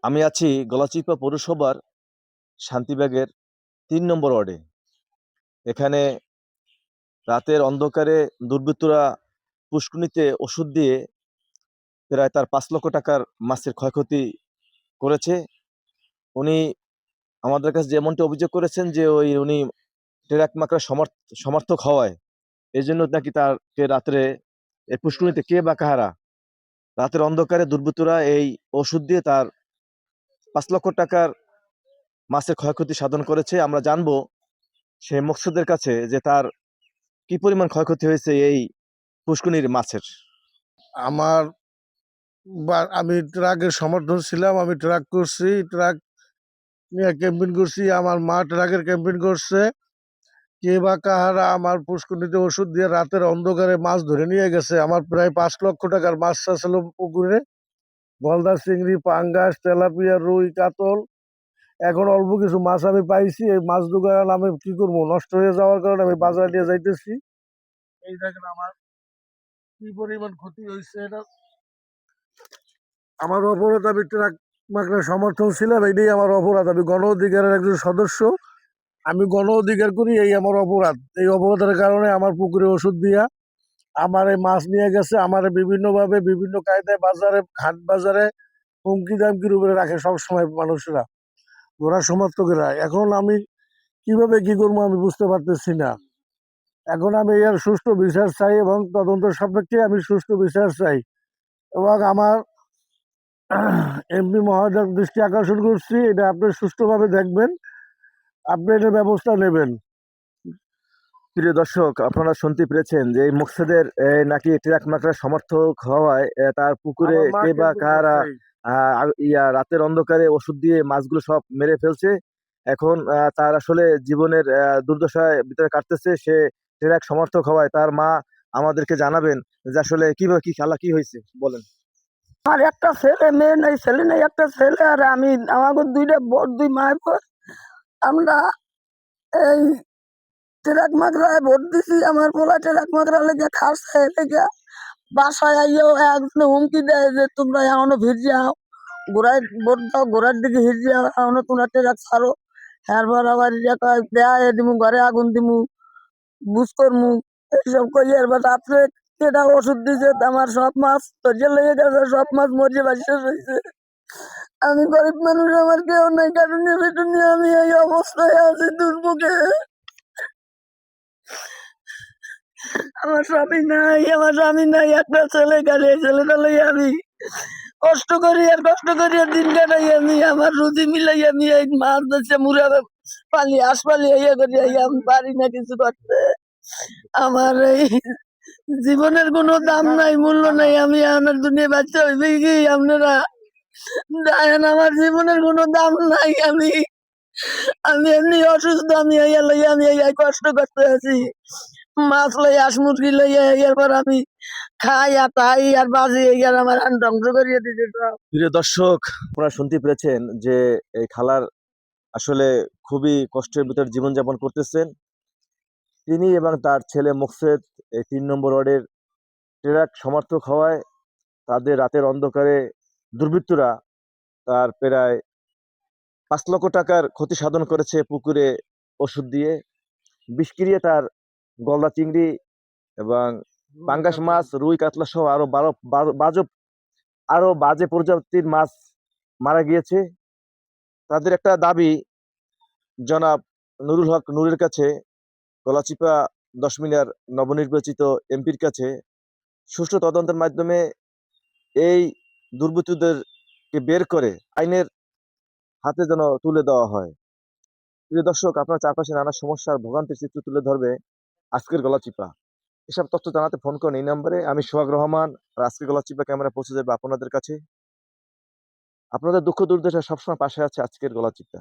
আমি আছি গলাচিপা পৌরসভার শান্তিবাগের ৩ নম্বর ওয়ার্ডে। এখানে রাতের অন্ধকারে দুর্বৃত্তরা পুষ্কুনিতে ওষুধ দিয়ে প্রায় তার ৫ লক্ষ টাকার মাছের ক্ষয়ক্ষতি করেছে। উনি আমাদের কাছে যেমনটি অভিযোগ করেছেন যে উনি টেরাক মাকড়া সমর্থক হওয়ায় এই জন্য নাকি তাকে রাত্রে এই পুষ্কুনিতে কে বা কাহারা রাতের অন্ধকারে দুর্বৃত্তরা এই ওষুধ দিয়ে তার ৫ লক্ষ টাকার মাছের ক্ষয়ক্ষতি সাধন করেছে। আমরা জানবো সেই মকসুদের কাছে যে তার কি পরিমাণ ক্ষয়ক্ষতি হয়েছে এই পুষ্কুনির মাছের। আমার আমি ট্রাকের সমর্থন ছিলাম। আমি ট্রাক করছি, ট্রাক নিয়ে ক্যাম্পিং করছি। আমার মা ট্রাকের ক্যাম্পিং করছে। কে বা কাহারা আমার পুষ্করিণীতে ওষুধ দিয়ে রাতের অন্ধকারে মাছ ধরে নিয়ে গেছে। আমার প্রায় ৫ লক্ষ টাকার মাছ ছিল পুকুরে। গলদা, চিংড়ি, পাঙ্গাস, তেলাপিয়া, রুই, কাতল। এখন অল্প কিছু মাছ আমি পাইছি। এই মাছ দোকান আমি কি করবো, নষ্ট হয়ে যাওয়ার কারণে আমি বাজারে নিয়ে যাইতেছি। এই দেখেন আমার কি পরিমাণ ক্ষতি হয়েছে। এটা আমার অপরাধ। আমি ট্রাক মাকড়ার সমর্থন ছিলাম, এটাই আমার অপরাধ। আমি গণ অধিকারের একজন সদস্য। আমি গণ অধিকার করি, এই আমার অপরাধ। এই অপরাধের কারণে আমার পুকুরে ওষুধ দিয়া আমার এই মাছ নিয়ে গেছে। আমার বিভিন্নভাবে বিভিন্ন কায়দায় বাজারে, হাট বাজারে হুমকি দামকির উপরে রাখে সবসময় মানুষরা, ওরা সমর্থকেরা। এখন আমি কিভাবে কি করবো আমি বুঝতে পারতেছি না। এখন আমি এর সুষ্ঠু বিচার চাই এবং তদন্ত সাপেক্ষে আমি সুষ্ঠু বিচার চাই। এবং আমার এমপি মহোদয়ের দৃষ্টি আকর্ষণ করছি, এটা আপনি সুষ্ঠুভাবে দেখবেন, আপনি এটার ব্যবস্থা নেবেন। প্রিয় দর্শক, আপনারা শুনতে পেরেছেন যে এই মুকসেদের নাকি ট্রাক মাকড়া সমর্থক হওয়ায় তার পুকুরে আমার মা কে বা ক্যাম্পিং কারা করছে। রাতের অন্ধকারে ওষুধ দিয়ে মাছগুলো সব মেরে ফেলছে। এখন তার আসলে জীবনের দুর্দশায় ভিতরে কাটতেছে। সে ট্রাক সমর্থক হওয়ায় তার মা আমাদেরকে জানাবেন যে আসলে কিভাবে কি খেলা কি হয়েছে বলেন। আমার একটা ছেলে, মেয়ে নেই, ছেলে নেই, একটা ছেলে। আর আমি, আমাকে দুইটা বোট, দুই মায়ের পর আমরা এই ট্রাক মাকড়ায় ভোট দিছি। আমার পোলা ট্রাক মাকড়া লেগে খাচ্ছে, লেগে বাসায় আইয়াও একজন হুমকি দেয় যে তোমরা এখনো ভিড় যাও, ঘোড়ায় ভোট দাও, ঘোড়ার দিকে হিট যাও, এখনো তোমরা ট্রাক ছাড়ো। এরপর আবার দেয় দিমু, ঘরে আগুন দিমু, বুঝ করমু, এইসব করি। এরপর রাত্রে কেটা ওষুধ দিছে, আমার সব মাছ ধৈর্য লেগে গেছে, সব মাছ মরিয়ে বাড়ি শেষ হয়েছে। আমি গরিব মানুষ, আমার কেউ নাই, কারণ আমি এই অবস্থায় আছি দুর্ভোগে। আমার স্বামী নাই, আমার স্বামী নাই, একটা ছেলে গাড়ি, এই ছেলেটা লই আমি কষ্ট করি আর কষ্ট করি আর দিন কাটাই। আমি আমার রুজি মিলাই আমি এই মাছ ধরছে মুড়া পালি হাঁস পালি ইয়ে করি, আমি পারি না কিছু করতে। আমার এই জীবনের কোনো দাম নাই, মূল্য নাই। আমি আপনার দুনিয়া বাচ্চা হইবে কি আপনারা জানেন, আমার জীবনের কোনো দাম নাই। আমি আমি এমনি অসুস্থ, আমি এই লইয়া আমি এই কষ্ট করতে আছি। মাছ লই, হাঁস মুরগি লইয়া এরপর আমি খাই আর তাই আর বাজি, আর আমার ধ্বংস করিয়ে দিতে সব। প্রিয় দর্শক, আপনারা শুনতে পেরেছেন যে এই খালার আসলে খুবই কষ্টের ভিতর জীবনযাপন করতেছেন। তিনি এবং তার ছেলে মোকসেদ এই ৩ নম্বর ওয়ার্ডের ট্রাক সমর্থক হওয়ায় তাদের রাতের অন্ধকারে দুর্বৃত্তরা তার প্রায় ৫ লক্ষ টাকার ক্ষতি সাধন করেছে পুকুরে ওষুধ দিয়ে। বিষক্রিয়া তার গলদা চিংড়ি এবং পাঙ্গাস মাছ, রুই, কাতলা সহ আরো বাজে প্রজাতির মাছ মারা গিয়েছে। তাদের একটা দাবি জনাব নুরুল হক নূরের কাছে, গলাচিপা ১০ মিনার নবনির্বাচিত এমপির কাছে সুষ্ঠু তদন্তের মাধ্যমে এই দুর্বৃত্তদেরকে বের করে আইনের হাতে যেন তুলে দেওয়া হয়। প্রিয় দর্শক, আপনার চারপাশে নানা সমস্যার ভোগান্তির চিত্র তুলে ধরবে আজকের গলাচিপা। এসব তথ্য জানাতে ফোন করুন এই নম্বরে। আমি সোহাগ রহমান। আর আজকের গলাচিপা ক্যামেরা পৌঁছে যাবে আপনাদের কাছে। আপনাদের দুঃখ দুর্দশা সবসময় পাশে আছে আজকের গলাচিপা।